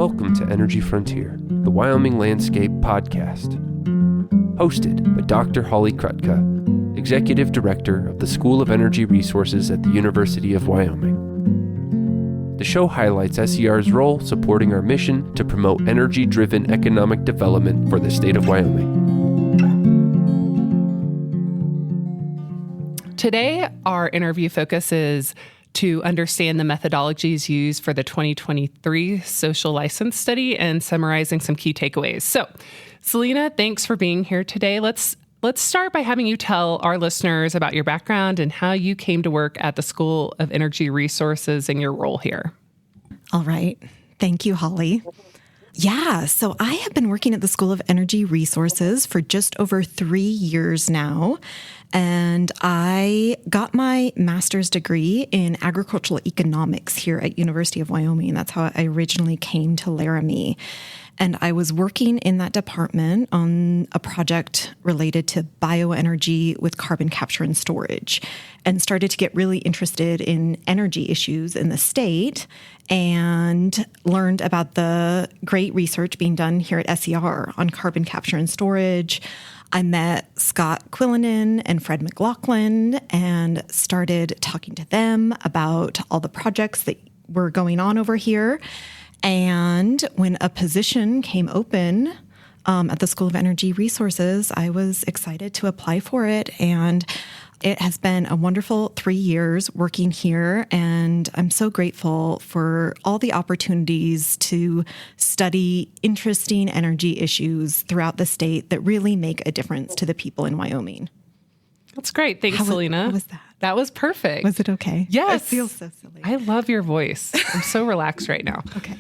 Welcome to Energy Frontier, the Wyoming Landscape Podcast. Hosted by Dr. Holly Krutka, Executive Director of the School of Energy Resources at the University of Wyoming. The show highlights SER's role supporting our mission to promote energy-driven economic development for the state of Wyoming. Today, our interview focuses to understand the methodologies used for the 2023 social license study and summarizing some key takeaways. So, Selena, thanks for being here today. Let's start by having you tell our listeners about your background and how you came to work at the School of Energy Resources and your role here. All right. Thank you, Holly. Yeah, so I have been working at the School of Energy Resources for just over 3 years now, and I got my master's degree in agricultural economics here at University of Wyoming. That's how I originally came to Laramie. And I was working in that department on a project related to bioenergy with carbon capture and storage, and started to get really interested in energy issues in the state and learned about the great research being done here at SER on carbon capture and storage. I met Scott Quillinan and Fred McLaughlin and started talking to them about all the projects that were going on over here. And when a position came open at the School of Energy Resources, I was excited to apply for it. And it has been a wonderful 3 years working here. And I'm so grateful for all the opportunities to study interesting energy issues throughout the state that really make a difference to the people in Wyoming. That's great. Thanks, Selena. How was that? That was perfect. Was it okay? Yes. It feels so silly. I love your voice. I'm so relaxed right now. Okay.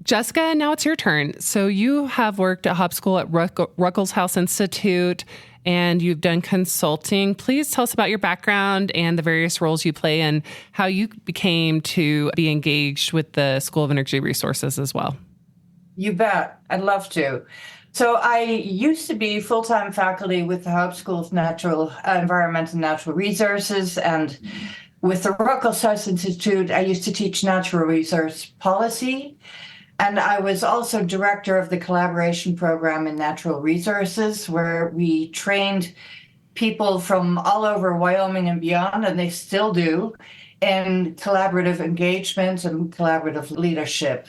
Jessica, now it's your turn. So you have worked at Hop School at Ruckelshaus House Institute, and you've done consulting. Please tell us about your background and the various roles you play and how you became to be engaged with the School of Energy Resources as well. You bet. I'd love to. So I used to be full-time faculty with the Hop School of Environment and Natural Resources, and with the Ruckelshaus Institute, I used to teach natural resource policy. And I was also director of the collaboration program in natural resources, where we trained people from all over Wyoming and beyond, and they still do, in collaborative engagement and collaborative leadership.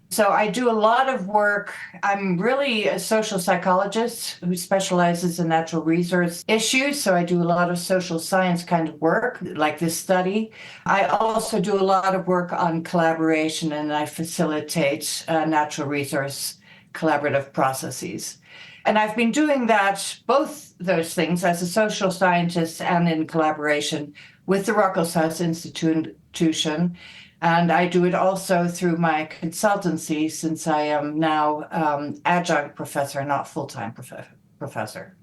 So I do a lot of work. I'm really a social psychologist who specializes in natural resource issues. So I do a lot of social science kind of work, like this study. I also do a lot of work on collaboration, and I facilitate natural resource collaborative processes. And I've been doing that, both those things, as a social scientist and in collaboration with the Ruckelshaus Institution. And I do it also through my consultancy, since I am now adjunct professor, not full-time professor.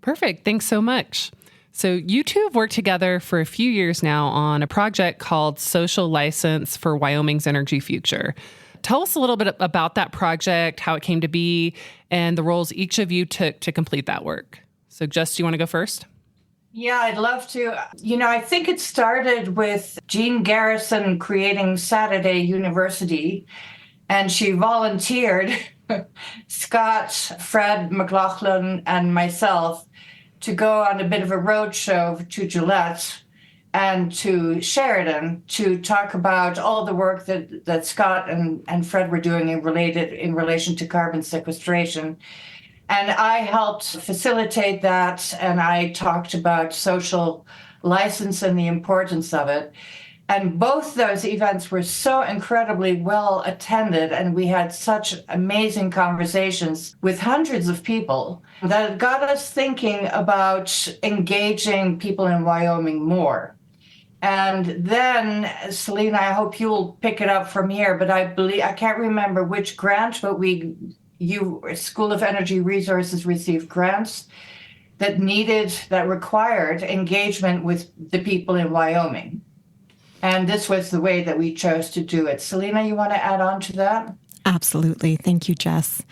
Perfect. Thanks so much. So you two have worked together for a few years now on a project called Social License for Wyoming's Energy Future. Tell us a little bit about that project, how it came to be, and the roles each of you took to complete that work. So Jess, do you want to go first? Yeah, I'd love to. I think it started with Jean Gerace creating Saturday University, and she volunteered Scott, Fred McLaughlin, and myself to go on a bit of a road show to Gillette and to Sheridan to talk about all the work that Scott and Fred were doing in relation to carbon sequestration. And I helped facilitate that, and I talked about social license and the importance of it. And both those events were so incredibly well attended, and we had such amazing conversations with hundreds of people that it got us thinking about engaging people in Wyoming more. And then, Selena, I hope you'll pick it up from here, but I can't remember which grant, but School of Energy Resources received grants that required engagement with the people in Wyoming. And this was the way that we chose to do it. Selena, you want to add on to that? Absolutely. Thank you, Jess.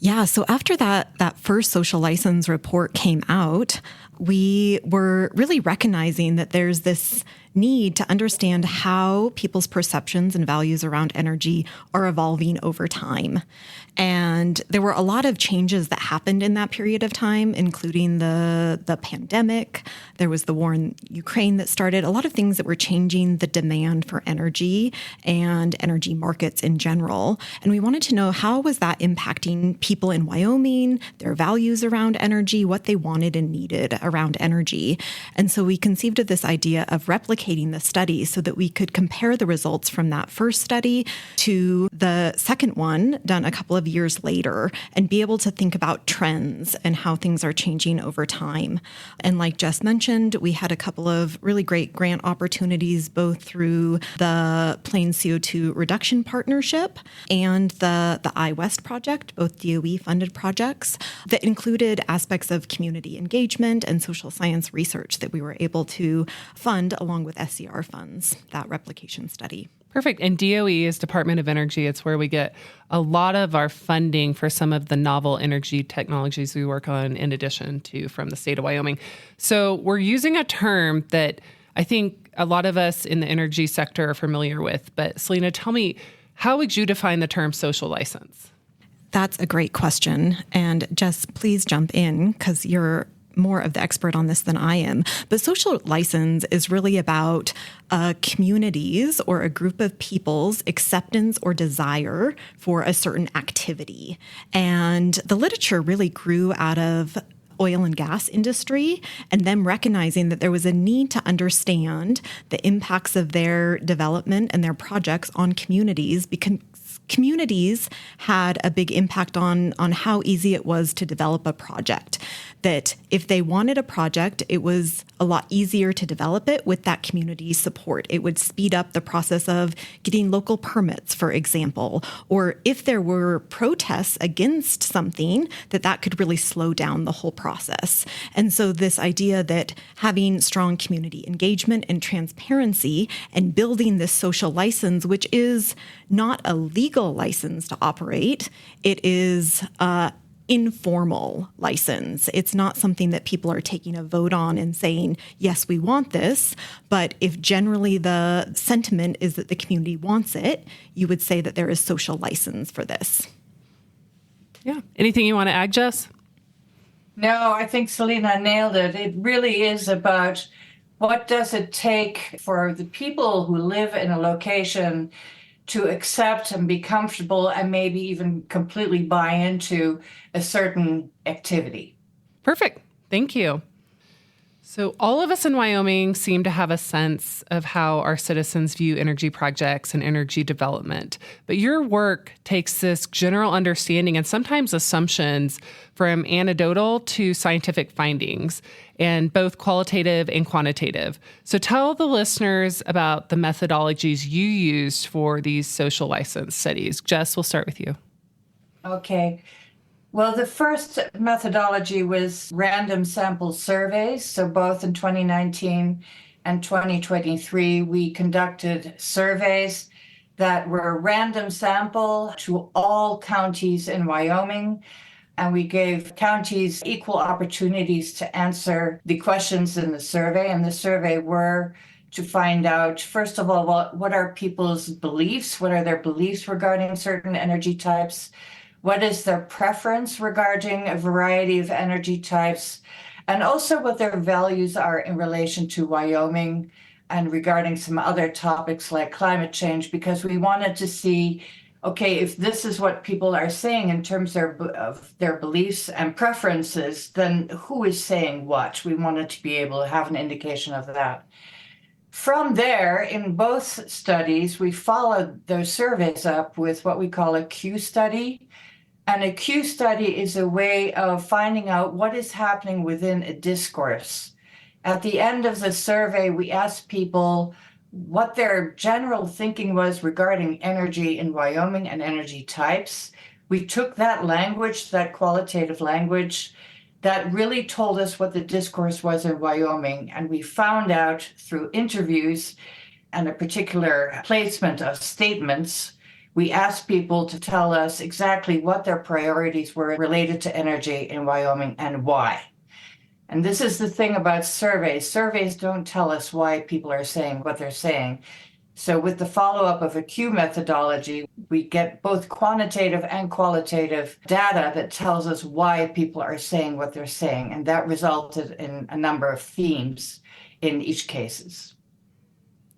Yeah, so after that first social license report came out, we were really recognizing that there's this need to understand how people's perceptions and values around energy are evolving over time. And there were a lot of changes that happened in that period of time, including the pandemic. There was the war in Ukraine that started, a lot of things that were changing the demand for energy and energy markets in general. And we wanted to know, how was that impacting people in Wyoming, their values around energy, what they wanted and needed around energy. And so we conceived of this idea of replicating the study so that we could compare the results from that first study to the second one done a couple of years later and be able to think about trends and how things are changing over time. And like Jess mentioned, we had a couple of really great grant opportunities, both through the Plains CO2 Reduction Partnership and the iWest project, both DOE-funded projects that included aspects of community engagement and social science research that we were able to fund along with SCR funds, that replication study. Perfect. And DOE is Department of Energy. It's where we get a lot of our funding for some of the novel energy technologies we work on, in addition to from the state of Wyoming. So we're using a term that I think a lot of us in the energy sector are familiar with. But Selena, tell me, how would you define the term social license? That's a great question. And Jess, please jump in because you're more of the expert on this than I am. But social license is really about a community's or a group of people's acceptance or desire for a certain activity. And the literature really grew out of oil and gas industry and them recognizing that there was a need to understand the impacts of their development and their projects on communities, because communities had a big impact on how easy it was to develop a project. That if they wanted a project, it was a lot easier to develop it with that community support. It would speed up the process of getting local permits, for example, or if there were protests against something, that could really slow down the whole process. And so this idea that having strong community engagement and transparency and building this social license, which is not a legal license to operate, it is informal license. It's not something that people are taking a vote on and saying, yes, we want this. But if generally the sentiment is that the community wants it, you would say that there is social license for this. Yeah. Anything you want to add, Jess? No, I think Selena nailed it. It really is about what does it take for the people who live in a location to accept and be comfortable and maybe even completely buy into a certain activity. Perfect. Thank you. So all of us in Wyoming seem to have a sense of how our citizens view energy projects and energy development. But your work takes this general understanding and sometimes assumptions from anecdotal to scientific findings, and both qualitative and quantitative. So tell the listeners about the methodologies you used for these social license studies. Jess, we'll start with you. Okay. Well, the first methodology was random sample surveys. So both in 2019 and 2023, we conducted surveys that were random sample to all counties in Wyoming. And we gave counties equal opportunities to answer the questions in the survey. And the survey were to find out, first of all, what are people's beliefs? What are their beliefs regarding certain energy types? What is their preference regarding a variety of energy types? And also what their values are in relation to Wyoming and regarding some other topics like climate change, because we wanted to see, okay, if this is what people are saying in terms of their beliefs and preferences, then who is saying what? We wanted to be able to have an indication of that. From there, in both studies, we followed those surveys up with what we call a Q study. And a Q study is a way of finding out what is happening within a discourse. At the end of the survey, we asked people what their general thinking was regarding energy in Wyoming and energy types. We took that language, that qualitative language, that really told us what the discourse was in Wyoming. And we found out through interviews and a particular placement of statements, we asked people to tell us exactly what their priorities were related to energy in Wyoming and why. And this is the thing about surveys. Surveys don't tell us why people are saying what they're saying. So with the follow-up of a Q methodology, we get both quantitative and qualitative data that tells us why people are saying what they're saying. And that resulted in a number of themes in each cases.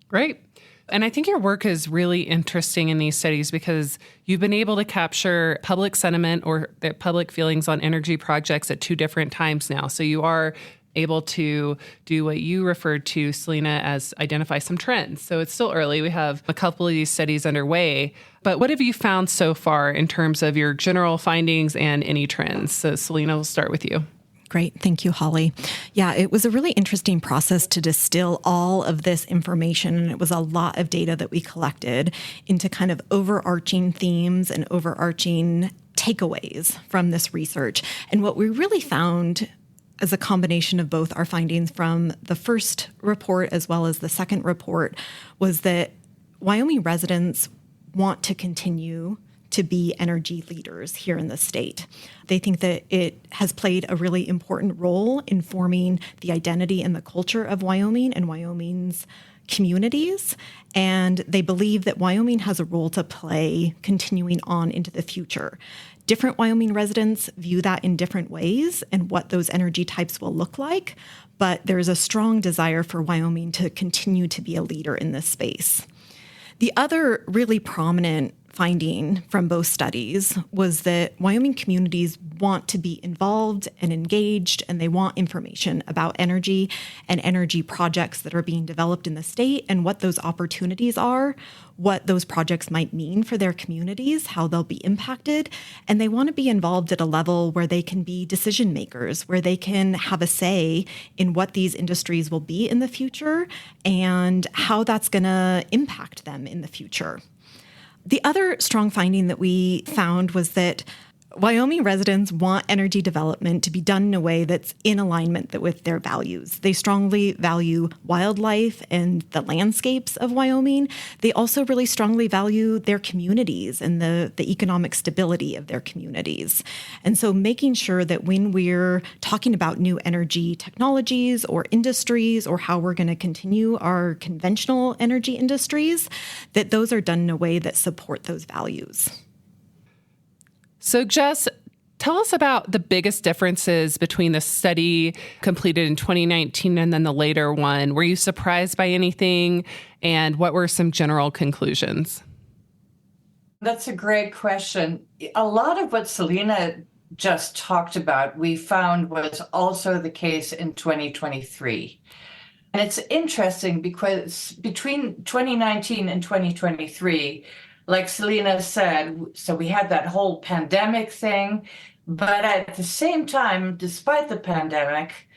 Great. And I think your work is really interesting in these studies because you've been able to capture public sentiment or the public feelings on energy projects at two different times now. So you are able to do what you referred to, Selena, as identify some trends. So it's still early. We have a couple of these studies underway. But what have you found so far in terms of your general findings and any trends? So Selena, we'll start with you. Great. Thank you, Holly. Yeah, it was a really interesting process to distill all of this information. And it was a lot of data that we collected into kind of overarching themes and overarching takeaways from this research. And what we really found as a combination of both our findings from the first report as well as the second report was that Wyoming residents want to continue to be energy leaders here in the state. They think that it has played a really important role in forming the identity and the culture of Wyoming and Wyoming's communities. And they believe that Wyoming has a role to play continuing on into the future. Different Wyoming residents view that in different ways and what those energy types will look like, but there's a strong desire for Wyoming to continue to be a leader in this space. The other really prominent finding from both studies was that Wyoming communities want to be involved and engaged, and they want information about energy and energy projects that are being developed in the state and what those opportunities are, what those projects might mean for their communities, how they'll be impacted. And they want to be involved at a level where they can be decision makers, where they can have a say in what these industries will be in the future and how that's going to impact them in the future. The other strong finding that we found was that Wyoming residents want energy development to be done in a way that's in alignment with their values. They strongly value wildlife and the landscapes of Wyoming. They also really strongly value their communities and the economic stability of their communities. And so making sure that when we're talking about new energy technologies or industries or how we're going to continue our conventional energy industries, that those are done in a way that support those values. So Jess, tell us about the biggest differences between the study completed in 2019 and then the later one. Were you surprised by anything? And what were some general conclusions? That's a great question. A lot of what Selena just talked about, we found was also the case in 2023. And it's interesting because between 2019 and 2023, like Selena said, so we had that whole pandemic thing, but at the same time, despite the pandemic,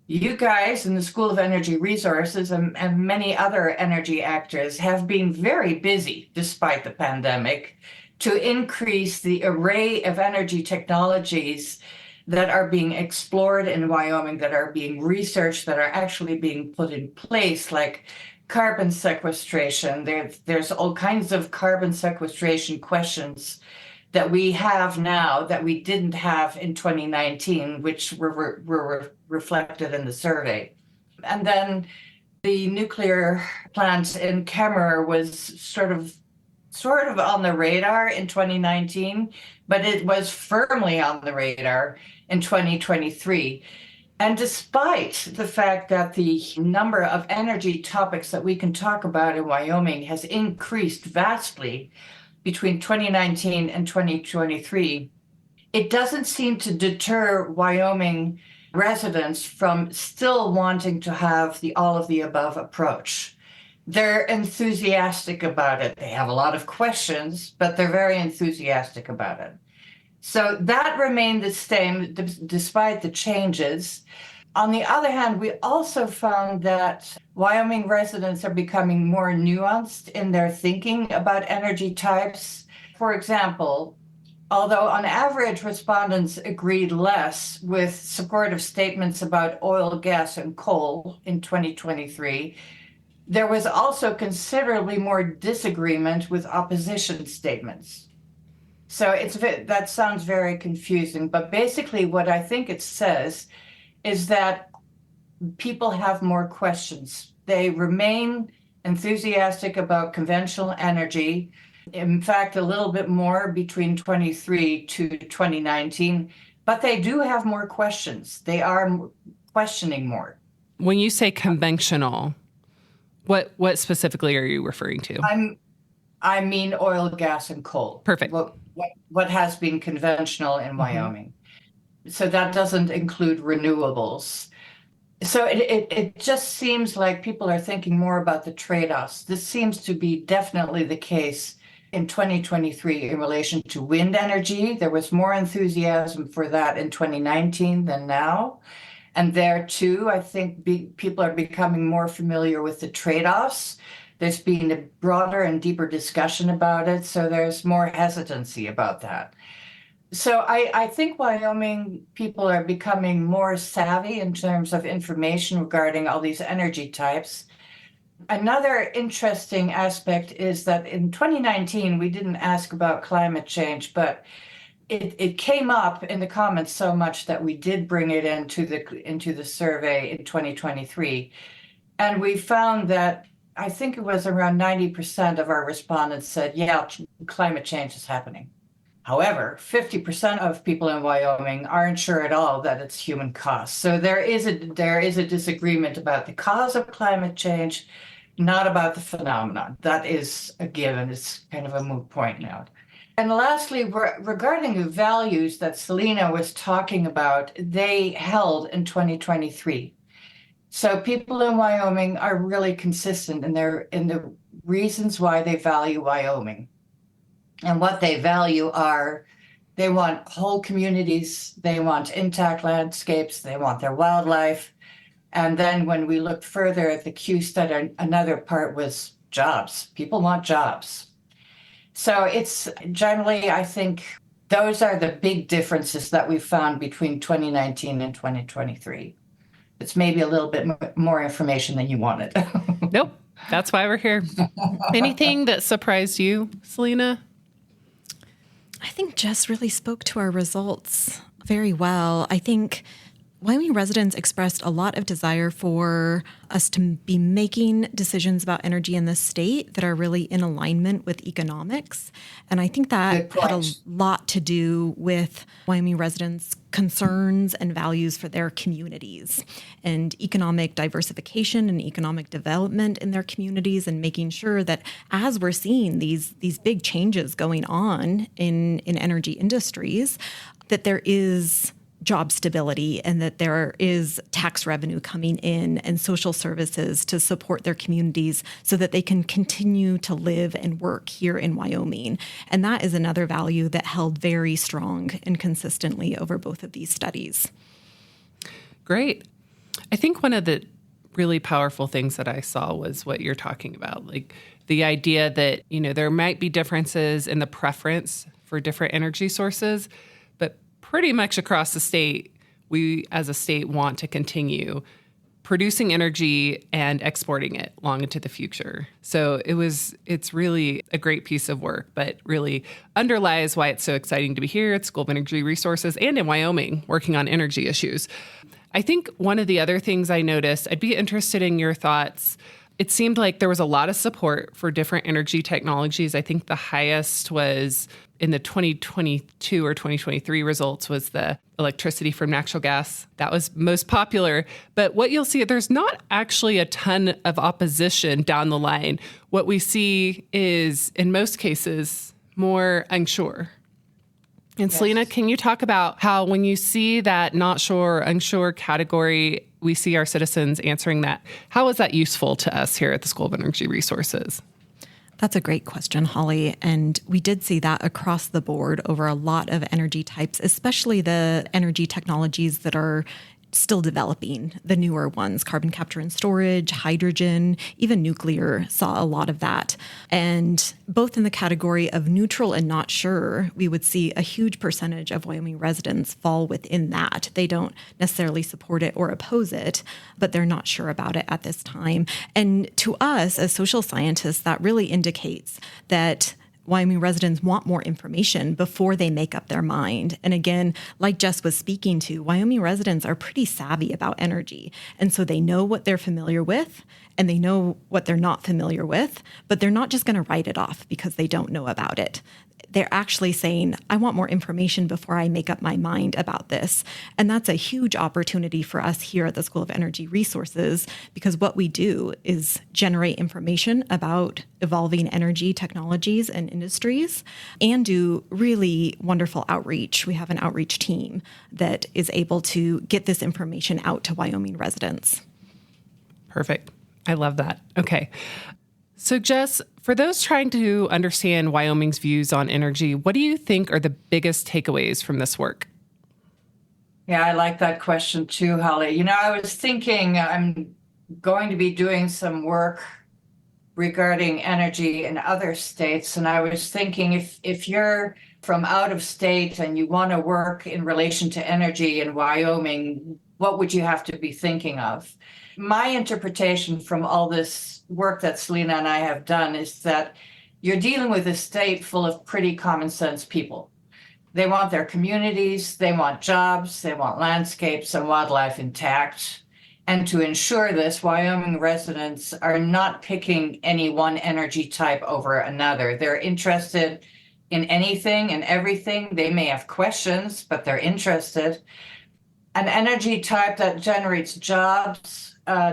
you guys in the School of Energy Resources and many other energy actors have been very busy despite the pandemic to increase the array of energy technologies that are being explored in Wyoming, that are being researched, that are actually being put in place, like carbon sequestration. There's all kinds of carbon sequestration questions that we have now that we didn't have in 2019, which were reflected in the survey. And then the nuclear plant in Kemmerer was sort of on the radar in 2019, but it was firmly on the radar in 2023. And despite the fact that the number of energy topics that we can talk about in Wyoming has increased vastly between 2019 and 2023, it doesn't seem to deter Wyoming residents from still wanting to have the all of the above approach. They're enthusiastic about it. They have a lot of questions, but they're very enthusiastic about it. So that remained the same despite the changes. On the other hand, we also found that Wyoming residents are becoming more nuanced in their thinking about energy types. For example, although on average respondents agreed less with supportive statements about oil, gas, and coal in 2023, there was also considerably more disagreement with opposition statements. So that sounds very confusing, but basically what I think it says is that people have more questions. They remain enthusiastic about conventional energy. In fact, a little bit more between 23 to 2019, but they do have more questions. They are questioning more. When you say conventional, what specifically are you referring to? I mean oil, gas, and coal. Perfect. What has been conventional in Wyoming. So that doesn't include renewables. So it just seems like people are thinking more about the trade-offs. This seems to be definitely the case in 2023 in relation to wind energy. There was more enthusiasm for that in 2019 than now. And there too, I think people are becoming more familiar with the trade-offs. There's been a broader and deeper discussion about it, so there's more hesitancy about that. So I think Wyoming people are becoming more savvy in terms of information regarding all these energy types. Another interesting aspect is that in 2019, we didn't ask about climate change, but it came up in the comments so much that we did bring it into the survey in 2023. And we found that I think it was around 90% of our respondents said, yeah, climate change is happening. However, 50% of people in Wyoming aren't sure at all that it's human cause. So there is a disagreement about the cause of climate change, not about the phenomenon. That is a given. It's kind of a moot point now. And lastly, regarding the values that Selena was talking about, they held in 2023. So people in Wyoming are really consistent in the reasons why they value Wyoming. And what they value are, they want whole communities, they want intact landscapes, they want their wildlife. And then when we looked further at the Q study, another part was jobs. People want jobs. So it's generally, I think, those are the big differences that we found between 2019 and 2023. It's maybe a little bit more information than you wanted. Nope, that's why we're here. Anything that surprised you, Selena? I think Jess really spoke to our results very well. I think Wyoming residents expressed a lot of desire for us to be making decisions about energy in the state that are really in alignment with economics. And I think that had a lot to do with Wyoming residents' concerns and values for their communities and economic diversification and economic development in their communities, and making sure that as we're seeing these big changes going on in energy industries, that there is job stability and that there is tax revenue coming in and social services to support their communities so that they can continue to live and work here in Wyoming. And that is another value that held very strong and consistently over both of these studies. Great. I think one of the really powerful things that I saw was what you're talking about, like the idea that, there might be differences in the preference for different energy sources, but pretty much across the state, we as a state want to continue producing energy and exporting it long into the future. So it's really a great piece of work, but really underlies why it's so exciting to be here at School of Energy Resources and in Wyoming working on energy issues. I think one of the other things I noticed, I'd be interested in your thoughts. It seemed like there was a lot of support for different energy technologies. I think the highest was in the 2022 or 2023 results was the electricity from natural gas. That was most popular. But what you'll see, there's not actually a ton of opposition down the line. What we see is, in most cases, more unsure. And yes. Selena, can you talk about how when you see that not sure, unsure category, we see our citizens answering that? How is that useful to us here at the School of Energy Resources? That's a great question, Holly. And we did see that across the board over a lot of energy types, especially the energy technologies that are still developing, the newer ones, carbon capture and storage, hydrogen, even nuclear saw a lot of that. And both in the category of neutral and not sure, we would see a huge percentage of Wyoming residents fall within that. They don't necessarily support it or oppose it, but they're not sure about it at this time. And to us as social scientists, that really indicates that Wyoming residents want more information before they make up their mind. And again, like Jess was speaking to, Wyoming residents are pretty savvy about energy. And so they know what they're familiar with and they know what they're not familiar with, but they're not just going to write it off because they don't know about it. They're actually saying, I want more information before I make up my mind about this. And that's a huge opportunity for us here at the School of Energy Resources, because what we do is generate information about evolving energy technologies and industries and do really wonderful outreach. We have an outreach team that is able to get this information out to Wyoming residents. Perfect. I love that. Okay. So Jess, for those trying to understand Wyoming's views on energy, what do you think are the biggest takeaways from this work? Yeah, I like that question too, Holly. I was thinking I'm going to be doing some work regarding energy in other states. And I was thinking if you're from out of state and you want to work in relation to energy in Wyoming, what would you have to be thinking of? My interpretation from all this work that Selena and I have done is that you're dealing with a state full of pretty common sense people. They want their communities, they want jobs, they want landscapes and wildlife intact. And to ensure this, Wyoming residents are not picking any one energy type over another. They're interested in anything and everything. They may have questions, but they're interested. An energy type that generates jobs,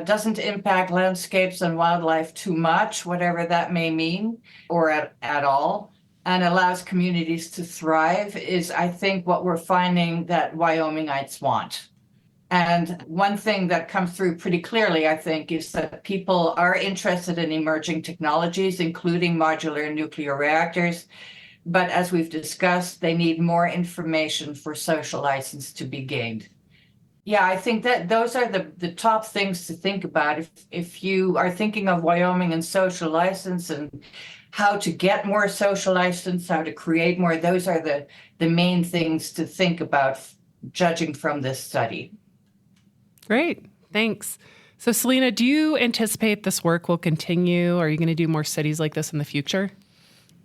doesn't impact landscapes and wildlife too much, whatever that may mean, or at all, and allows communities to thrive is, I think, what we're finding that Wyomingites want. And one thing that comes through pretty clearly, I think, is that people are interested in emerging technologies, including modular nuclear reactors. But as we've discussed, they need more information for social license to be gained. Yeah, I think that those are the top things to think about. If you are thinking of Wyoming and social license and how to get more social license, how to create more, those are the main things to think about, judging from this study. Great, thanks. So Selena, do you anticipate this work will continue? Are you going to do more studies like this in the future?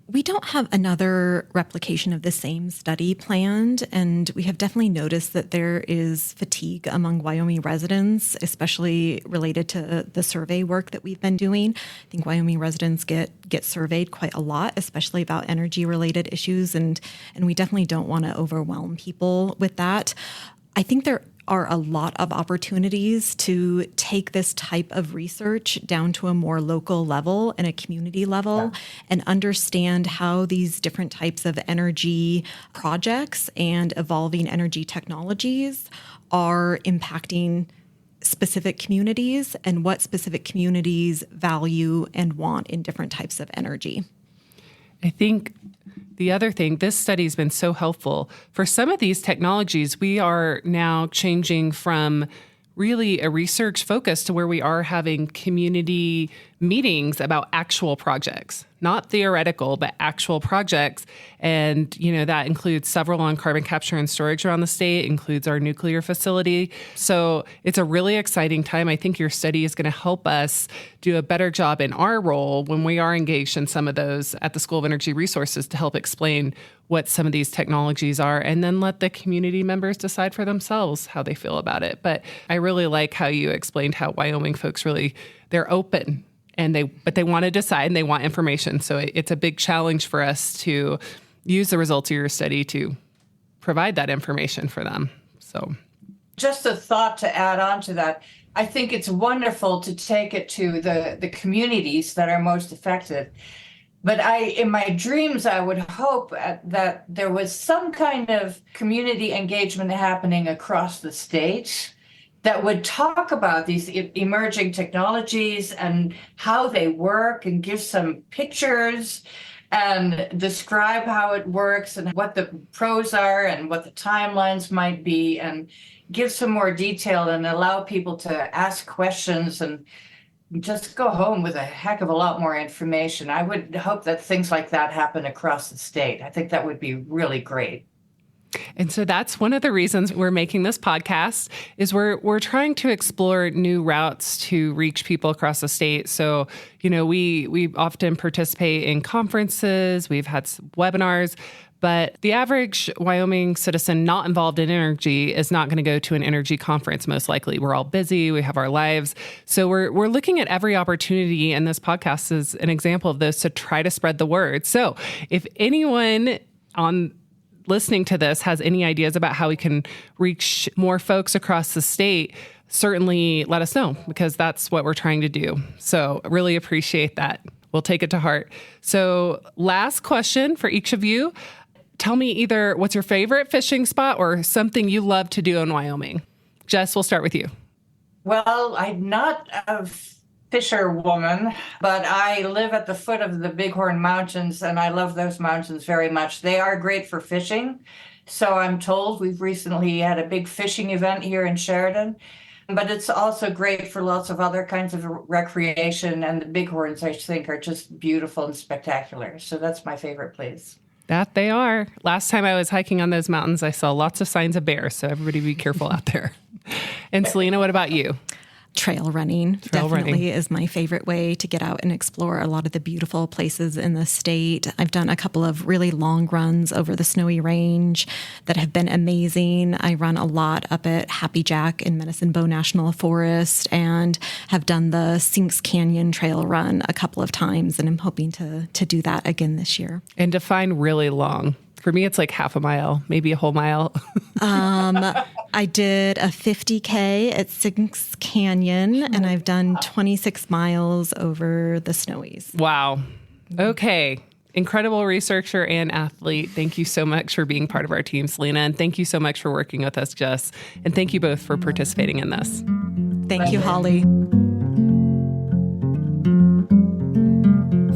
We don't have another replication of the same study planned, and we have definitely noticed that there is fatigue among Wyoming residents, especially related to the survey work that we've been doing. I think Wyoming residents get surveyed quite a lot, especially about energy-related issues, and we definitely don't want to overwhelm people with that. I think there are a lot of opportunities to take this type of research down to a more local level and a community level and understand how these different types of energy projects and evolving energy technologies are impacting specific communities and what specific communities value and want in different types of energy. I think the other thing, this study has been so helpful. For some of these technologies, we are now changing from really a research focus to where we are having community meetings about actual projects, not theoretical, but actual projects. And, that includes several on carbon capture and storage around the state, includes our nuclear facility. So it's a really exciting time. I think your study is going to help us do a better job in our role when we are engaged in some of those at the School of Energy Resources to help explain what some of these technologies are, and then let the community members decide for themselves how they feel about it. But I really like how you explained how Wyoming folks really, they're open and they want to decide and they want information. So it's a big challenge for us to use the results of your study to provide that information for them. So just a thought to add on to that. I think it's wonderful to take it to the communities that are most affected. But in my dreams, I would hope that there was some kind of community engagement happening across the state that would talk about these emerging technologies and how they work and give some pictures and describe how it works and what the pros are and what the timelines might be, and give some more detail and allow people to ask questions and just go home with a heck of a lot more information. I would hope that things like that happen across the state. I think that would be really great. And so that's one of the reasons we're making this podcast is we're trying to explore new routes to reach people across the state. So, we often participate in conferences, we've had webinars, but the average Wyoming citizen not involved in energy is not going to go to an energy conference, most likely. We're all busy. We have our lives. So we're looking at every opportunity, and this podcast is an example of this, to try to spread the word. So if anyone listening to this has any ideas about how we can reach more folks across the state, certainly let us know, because that's what we're trying to do. So really appreciate that. We'll take it to heart. So last question for each of you. Tell me either what's your favorite fishing spot or something you love to do in Wyoming. Jess, we'll start with you. Well, I'm not a fisherwoman, but I live at the foot of the Bighorn Mountains, and I love those mountains very much. They are great for fishing. So I'm told we've recently had a big fishing event here in Sheridan, but it's also great for lots of other kinds of recreation. And the Bighorns, I think, are just beautiful and spectacular. So that's my favorite place. That they are. Last time I was hiking on those mountains, I saw lots of signs of bears. So everybody be careful out there. And Selena, what about you? Trail running definitely is my favorite way to get out and explore a lot of the beautiful places in the state. I've done a couple of really long runs over the Snowy Range that have been amazing. I run a lot up at Happy Jack in Medicine Bow National Forest and have done the Sinks Canyon Trail Run a couple of times, and I'm hoping to do that again this year. And define really long. For me, it's like half a mile, maybe a whole mile. I did a 50K at Sinks Canyon, and I've done 26 miles over the Snowies. Wow. Okay. Incredible researcher and athlete. Thank you so much for being part of our team, Selena. And thank you so much for working with us, Jess. And thank you both for participating in this. Thank you, Holly.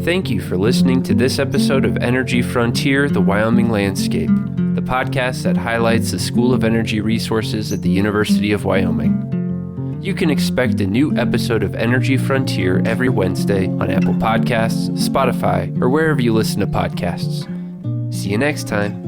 Thank you for listening to this episode of Energy Frontier, the Wyoming Landscape, the podcast that highlights the School of Energy Resources at the University of Wyoming. You can expect a new episode of Energy Frontier every Wednesday on Apple Podcasts, Spotify, or wherever you listen to podcasts. See you next time.